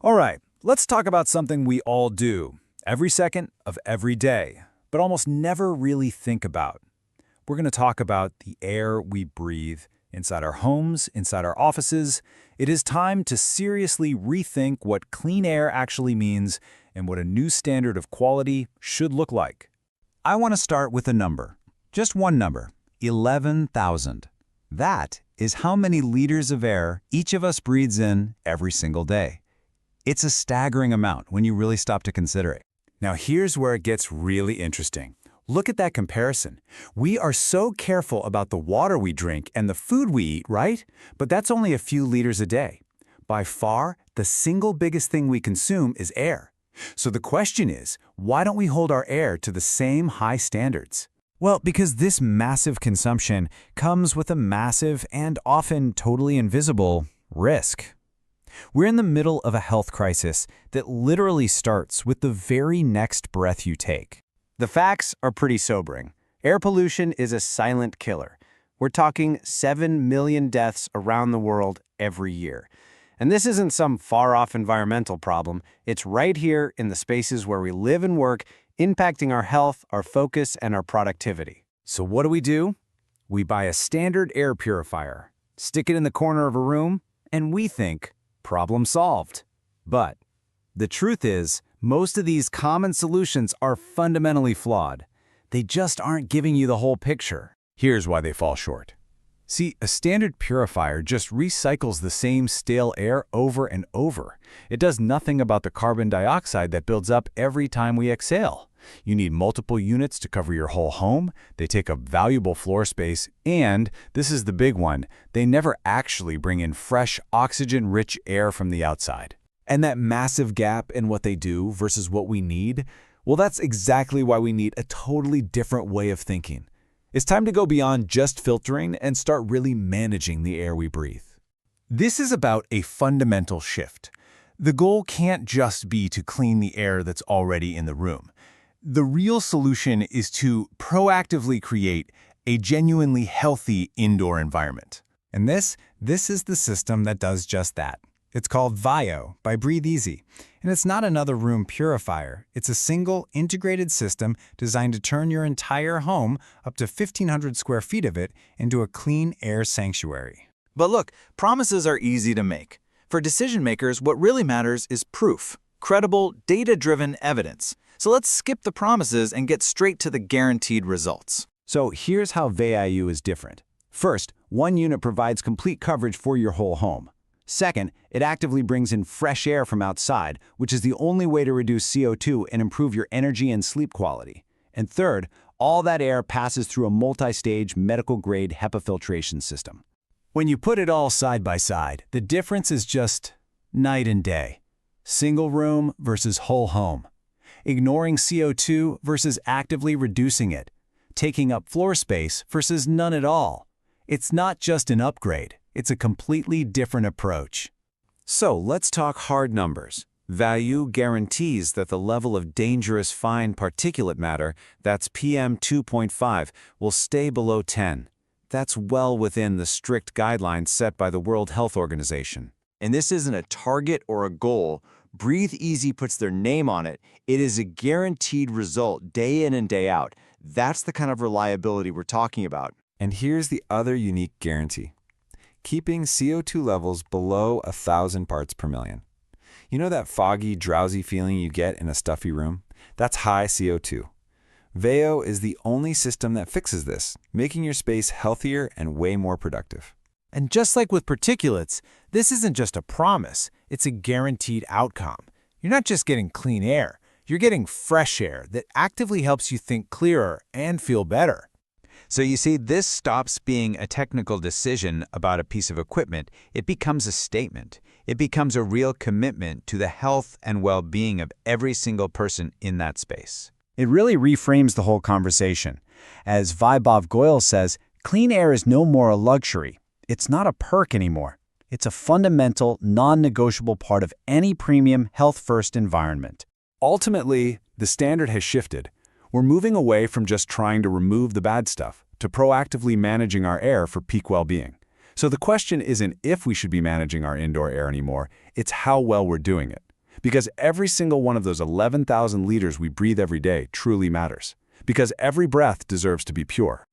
All right, let's talk about something we all do, every second of every day, but almost never really think about. We're going to talk about the air we breathe inside our homes, inside our offices. It is time to seriously rethink what clean air actually means and what a new standard of quality should look like. I want to start with a number, just one number, 11,000. That is how many liters of air each of us breathes in every single day. It's a staggering amount when you really stop to consider it. Now here's where it gets really interesting. Look at that comparison. We are so careful about the water we drink and the food we eat, right? But that's only a few liters a day. By far, the single biggest thing we consume is air. So the question is, why don't we hold our air to the same high standards? Well, because this massive consumption comes with a massive and often totally invisible risk. We're in the middle of a health crisis that literally starts with the very next breath you take. The facts are pretty sobering. Air pollution is a silent killer. We're talking 7 million deaths around the world every year. And this isn't some far-off environmental problem. It's right here in the spaces where we live and work, impacting our health, our focus, and our productivity. So what do? We buy a standard air purifier, stick it in the corner of a room, and we think, problem solved. But the truth is, most of these common solutions are fundamentally flawed. They just aren't giving you the whole picture. Here's why they fall short. See, a standard purifier just recycles the same stale air over and over. It does nothing about the carbon dioxide that builds up every time we exhale. You need multiple units to cover your whole home, they take up valuable floor space, and, this is the big one, they never actually bring in fresh, oxygen-rich air from the outside. And that massive gap in what they do versus what we need, well, that's exactly why we need a totally different way of thinking. It's time to go beyond just filtering and start really managing the air we breathe. This is about a fundamental shift. The goal can't just be to clean the air that's already in the room. The real solution is to proactively create a genuinely healthy indoor environment. And this is the system that does just that. It's called VIO by BreatheEasy, and it's not another room purifier. It's a single, integrated system designed to turn your entire home, up to 1,500 square feet of it, into a clean air sanctuary. But look, promises are easy to make. For decision makers, what really matters is proof, credible, data-driven evidence. So let's skip the promises and get straight to the guaranteed results. So here's how VIO is different. First, one unit provides complete coverage for your whole home. Second, it actively brings in fresh air from outside, which is the only way to reduce CO2 and improve your energy and sleep quality. And third, all that air passes through a multi-stage medical-grade HEPA filtration system. When you put it all side by side, the difference is just night and day. Single room versus whole home. Ignoring CO2 versus actively reducing it. Taking up floor space versus none at all. It's not just an upgrade. It's a completely different approach. So let's talk hard numbers. VIO guarantees that the level of dangerous fine particulate matter, that's PM 2.5, will stay below 10. That's well within the strict guidelines set by the World Health Organization. And this isn't a target or a goal. BreatheEasy puts their name on it. It is a guaranteed result day in and day out. That's the kind of reliability we're talking about. And here's the other unique guarantee. Keeping CO2 levels below 1,000 parts per million. You know that foggy, drowsy feeling you get in a stuffy room? That's high CO2. VIO is the only system that fixes this, making your space healthier and way more productive. And just like with particulates, this isn't just a promise, it's a guaranteed outcome. You're not just getting clean air, you're getting fresh air that actively helps you think clearer and feel better. So you see, this stops being a technical decision about a piece of equipment. It becomes a statement. It becomes a real commitment to the health and well-being of every single person in that space. It really reframes the whole conversation. As Vaibhav Goyal says, clean air is no more a luxury. It's not a perk anymore. It's a fundamental, non-negotiable part of any premium, health-first environment. Ultimately, the standard has shifted. We're moving away from just trying to remove the bad stuff to proactively managing our air for peak well-being. So the question isn't if we should be managing our indoor air anymore, it's how well we're doing it. Because every single one of those 11,000 liters we breathe every day truly matters. Because every breath deserves to be pure.